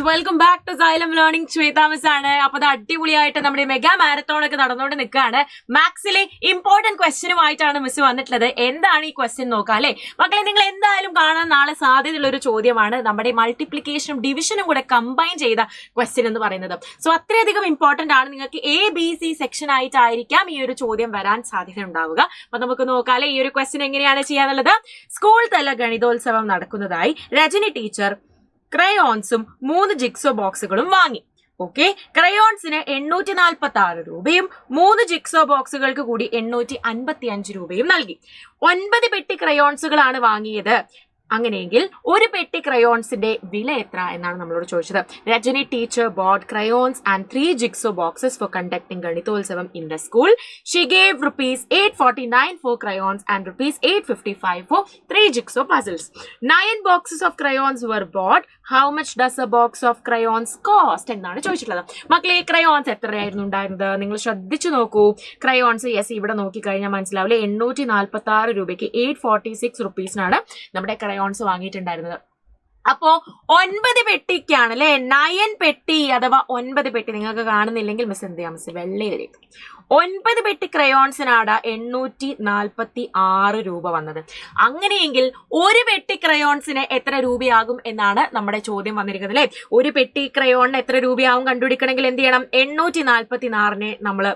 Guys, welcome back to Xylem learning. Swetha miss ആണ്. അപ്പൊ അത് അടിപൊളിയായിട്ട് നമ്മുടെ മെഗാ മാരത്തോൺ ഒക്കെ നടന്നുകൊണ്ട് നിൽക്കുകയാണ്. മാത്സിലെ ഇമ്പോർട്ടന്റ് ക്വസ്റ്റ്യനുമായിട്ടാണ് മിസ് വന്നിട്ടുള്ളത്. എന്താണ് ഈ ക്വസ്റ്റ്യൻ നോക്കാം അല്ലെ മക്കളെ? നിങ്ങൾ എന്തായാലും കാണാൻ നാളെ സാധ്യതയുള്ള ഒരു ചോദ്യമാണ്. നമ്മുടെ മൾട്ടിപ്ലിക്കേഷനും ഡിവിഷനും കൂടെ കമ്പൈൻ ചെയ്ത ക്വസ്റ്റ്യൻ എന്ന് പറയുന്നത്. സോ അത്രയധികം ഇമ്പോർട്ടന്റ് ആണ്. നിങ്ങൾക്ക് ABC സെക്ഷൻ ആയിട്ടായിരിക്കാം ഈ ഒരു ചോദ്യം വരാൻ സാധ്യത ഉണ്ടാവുക. അപ്പൊ നമുക്ക് നോക്കാം അല്ലെ ഈ ഒരു ക്വസ്റ്റ്യൻ എങ്ങനെയാണ് ചെയ്യാന്നുള്ളത്. സ്കൂൾ തല ഗണിതോത്സവം നടക്കുന്നതായി രജനി ടീച്ചർ ക്രയോൺസും 3 ജിക്സോ ബോക്സുകളും വാങ്ങി. ഓക്കെ, ക്രയോൺസിന് 846 രൂപയും 3 ജിക്സോ ബോക്സുകൾക്ക് കൂടി 855 രൂപയും നൽകി. 9 പെട്ടി ക്രയോൺസുകളാണ് വാങ്ങിയത്. അങ്ങനെയെങ്കിൽ ഒരു പെട്ടി ക്രയോൺസിന്റെ വില എത്ര എന്നാണ് നമ്മളോട് ചോദിച്ചത്. Rajani teacher bought crayons and 3 jigsaw boxes for conducting Ganithotsavam in the school. She gave ₹849 for crayons and ₹855 for 3 jigsaw puzzles. 9 boxes of crayons were bought. How much does a box of crayons cost എന്നാണ് ചോദിച്ചിട്ടുള്ളത്. മക്കളെ, crayons എത്രയായിരുന്നു ഉണ്ടായിരുന്നത്? നിങ്ങൾ ശ്രദ്ധിച്ചു നോക്കൂ. Crayons yes ഇവിടെ നോക്കിക്കഴിഞ്ഞാൽ മനസ്സിലാവില്ലേ, 846 രൂപയ്ക്ക് 846 റുപ്പീസിനാണ് നമ്മുടെ ക്രയോൺസ് വാങ്ങിയിട്ടുണ്ടായിരുന്നത്. അപ്പോ 9 പെട്ടിക്കാണ് അല്ലെ, 9 പെട്ടി അഥവാ 9 പെട്ടി. നിങ്ങൾക്ക് കാണുന്നില്ലെങ്കിൽ മിസ് എന്ത് ചെയ്യാം, മിസ് വെള്ളയിലേക്ക് 9 പെട്ടി ക്രയോൺസിനാണ് 846 രൂപ വന്നത്. അങ്ങനെയെങ്കിൽ ഒരു പെട്ടി ക്രയോൺസിന് എത്ര രൂപയാകും എന്നാണ് നമ്മുടെ ചോദ്യം വന്നിരിക്കുന്നത് അല്ലെ. ഒരു പെട്ടി ക്രയോണിന് എത്ര രൂപയാകും കണ്ടുപിടിക്കണമെങ്കിൽ എന്ത് ചെയ്യണം? 846നെ നമ്മൾ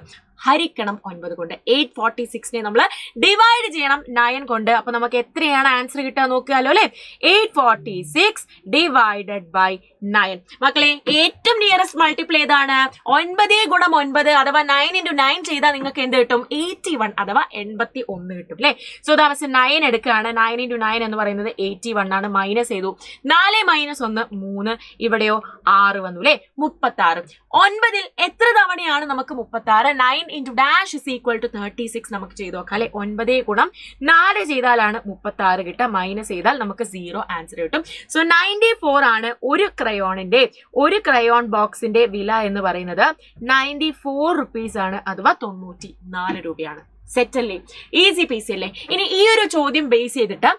ഹരിക്കണം 9 കൊണ്ട്. 846നെ നമ്മൾ ഡിവൈഡ് ചെയ്യണം 9 കൊണ്ട്. അപ്പൊ നമുക്ക് എത്രയാണ് ആൻസർ കിട്ടുക നോക്കിയാലോ അല്ലെ. 846 ഡിവൈഡഡ് ബൈ 9. മക്കളെ, ഏറ്റവും നിയറസ്റ്റ് മൾട്ടിപ്പിൾ ഏതാണ്? 9 ഗുണം 9 അഥവാ 9 into 9 ചെയ്താൽ നിങ്ങൾക്ക് എന്ത് കിട്ടും? 81 അഥവാ 81 കിട്ടും അല്ലെ. സോ ദാറ്റ് 9 എടുക്കുകയാണ്. 9 into 9 എന്ന് പറയുന്നത് 81 ആണ്. മൈനസ് ചെയ്തു. 4 - 1 3. ഇവിടെയോ 6 വന്നു അല്ലെ. 36. 9ൽ എത്ര തവണയാണ് നമുക്ക് 36? 9 into dash is equal to 36 നമുക്ക് ചെയ്തു നോക്കാം അല്ലെ. 9 ഗുണം 4 ചെയ്താലാണ് 36 കിട്ടുക. മൈനസ് ചെയ്താൽ നമുക്ക് 0 ആൻസർ കിട്ടും. സോ 94 ആണ് ഒരു ക്രയോൺ ബോക്സിന്റെ വില എന്ന് പറയുന്നത്. 94 റുപ്പീസ് ആണ്, അഥവാ 94 രൂപയാണ്. സെറ്റ് അല്ലേ? ഈസി പീസി അല്ലേ? ഇനി ഈ ഒരു ചോദ്യം ബേസ് ചെയ്തിട്ട്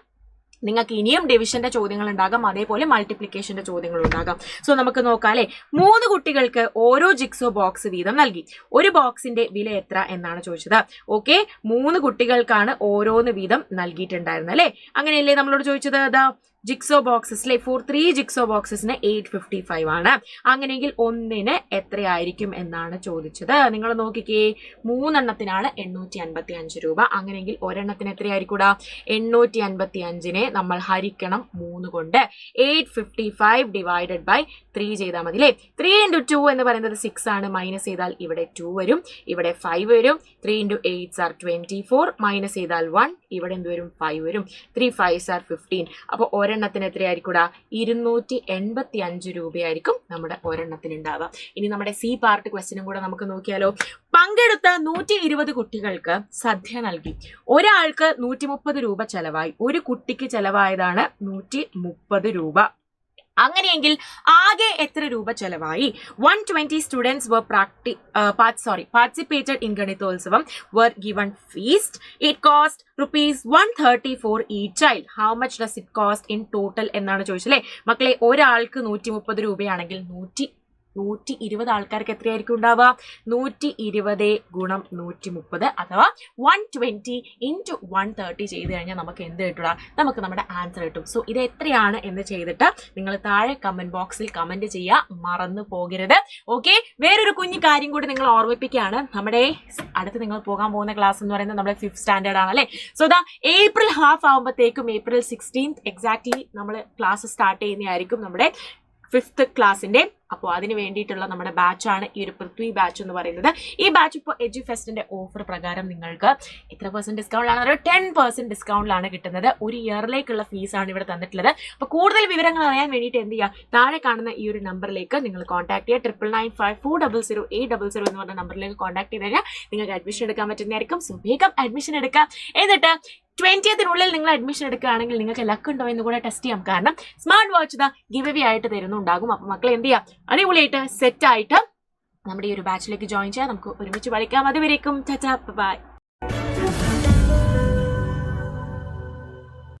നിങ്ങൾക്ക് ഇനിയും ഡിവിഷന്റെ ചോദ്യങ്ങൾ ഉണ്ടാകാം, അതേപോലെ മൾട്ടിപ്ലിക്കേഷന്റെ ചോദ്യങ്ങൾ ഉണ്ടാകാം. സോ നമുക്ക് നോക്കാം അല്ലെ. 3 കുട്ടികൾക്ക് ഓരോ ജിക്സോ ബോക്സ് വീതം നൽകി. ഒരു ബോക്സിന്റെ വില എത്ര എന്നാണ് ചോദിച്ചത്. ഓക്കെ, 3 കുട്ടികൾക്കാണ് ഓരോന്ന് വീതം നൽകിയിട്ടുണ്ടായിരുന്നത് അല്ലെ. അങ്ങനെയല്ലേ നമ്മളോട് ചോദിച്ചത്? അതാ ജിക്സോ ബോക്സസിലെ 3 ജിക്സോ ബോക്സസിന് 855 ആണ്. അങ്ങനെയെങ്കിൽ ഒന്നിന് എത്രയായിരിക്കും എന്നാണ് ചോദിച്ചത്. നിങ്ങൾ നോക്കിക്കേ, 3 എണ്ണത്തിനാണ് 855 രൂപ. അങ്ങനെയെങ്കിൽ ഒരെണ്ണത്തിന് എത്രയായിരിക്കൂടാ? 855നെ നമ്മൾ ഹരിക്കണം 3 കൊണ്ട്. 855 ഡിവൈഡഡ് ബൈ 3 ചെയ്താൽ മതി അല്ലേ. 3 into 2 എന്ന് പറയുന്നത് 6 ആണ്. മൈനസ് ചെയ്താൽ ഇവിടെ 2 വരും, ഇവിടെ 5 വരും. 3 into 8 are 24. മൈനസ് ചെയ്താൽ 1, ഇവിടെ എന്ത് വരും? 5 വരും. 3 5s are 15. അപ്പോൾ ഒരെണ്ണത്തിന് എത്രയായിരിക്കൂടാ? 285 രൂപയായിരിക്കും നമ്മുടെ ഒരെണ്ണത്തിന് ഉണ്ടാവുക. ഇനി നമ്മുടെ സി പാർട്ട് ക്വസ്റ്റ്യനും കൂടെ നമുക്ക് നോക്കിയാലോ. പങ്കെടുത്ത 120 കുട്ടികൾക്ക് സദ്യ നൽകി. ഒരാൾക്ക് 130 രൂപ ചെലവായി. ഒരു കുട്ടിക്ക് ചെലവായതാണ് 130 രൂപ. അങ്ങനെയെങ്കിൽ ആകെ എത്ര രൂപ ചെലവായി? 120 students were participated in ഗണിതോത്സവം, were given feast. It cost ₹130 for each child. How much does it cost in total എന്നാണ് ചോദിച്ചല്ലേ. മക്കളെ, ഒരാൾക്ക് 130 രൂപയാണെങ്കിൽ 120 ആൾക്കാർക്ക് എത്രയായിരിക്കും ഉണ്ടാവുക? 120 ഗുണം 130 അഥവാ 120 into 130 ചെയ്ത് കഴിഞ്ഞാൽ നമുക്ക് എന്ത് കിട്ടുക? നമുക്ക് നമ്മുടെ ആൻസർ കിട്ടും. സോ ഇത് എത്രയാണ് എന്ന് ചെയ്തിട്ട് നിങ്ങൾ താഴെ കമന്റ് ബോക്സിൽ കമന്റ് ചെയ്യുക, മറന്നു പോകരുത്. ഓക്കെ, വേറൊരു കുഞ്ഞു കാര്യം കൂടി നിങ്ങൾ ഓർമ്മിപ്പിക്കുകയാണ്. നമ്മുടെ അടുത്ത് നിങ്ങൾ പോകാൻ പോകുന്ന ക്ലാസ് എന്ന് പറയുന്നത് നമ്മുടെ 5th സ്റ്റാൻഡേർഡ് ആണ് അല്ലേ. സോ ദാ April half ആകുമ്പോഴത്തേക്കും April 16th എക്സാക്ട്ലി നമ്മൾ ക്ലാസ് സ്റ്റാർട്ട് ചെയ്യുന്നതായിരിക്കും നമ്മുടെ 5th ക്ലാസ്സിന്റെ. അപ്പോൾ അതിന് വേണ്ടിയിട്ടുള്ള നമ്മുടെ ബാച്ചാണ് ഈ ഒരു പൃഥ്വി ബാച്ച് എന്ന് പറയുന്നത്. ഈ ബാച്ച് ഇപ്പോൾ എഡ്യൂഫെസ്റ്റിന്റെ ഓഫർ പ്രകാരം നിങ്ങൾക്ക് എത്ര % ഡിസ്കൗണ്ടിലാണ്? 10% ഡിസ്കൗണ്ടിലാണ് കിട്ടുന്നത്. ഒരു ഇയറിലേക്കുള്ള ഫീസാണ് ഇവിടെ തന്നിട്ടുള്ളത്. അപ്പോൾ കൂടുതൽ വിവരങ്ങൾ അറിയാൻ വേണ്ടിയിട്ട് എന്ത് ചെയ്യുക? താഴെ കാണുന്ന ഈ ഒരു നമ്പറിലേക്ക് നിങ്ങൾ കോൺടാക്ട് ചെയ്യുക. 9995400800 എന്ന് പറഞ്ഞ നമ്പറിലേക്ക് കോൺടാക്ട് ചെയ്ത് കഴിഞ്ഞാൽ നിങ്ങൾക്ക് അഡ്മിഷൻ എടുക്കാൻ പറ്റുന്നതായിരിക്കും. സോ വേഗം അഡ്മിഷൻ എടുക്കുക. എന്നിട്ട് 20th നിങ്ങൾ അഡ്മിഷൻ എടുക്കുകയാണെങ്കിൽ നിങ്ങൾക്ക് ലക്ക് ഉണ്ടോ എന്ന് കൂടെ ടെസ്റ്റ് ചെയ്യാം. കാരണം സ്മാർട്ട് വാച്ച് ഗിവ് അവേ ആയിട്ട് തരുന്നുണ്ടാകും. അപ്പോൾ മക്കളെ എന്ത് ചെയ്യാം? അടിപൊളിയായിട്ട് സെറ്റ് ആയിട്ട് നമ്മുടെ ഈ ഒരു ബാച്ചിലേക്ക് ജോയിൻ ചെയ്യാം. നമുക്ക് ഒരുമിച്ച് പഠിക്കാം. അതുവരേക്കും ടാറ്റാ ബൈ.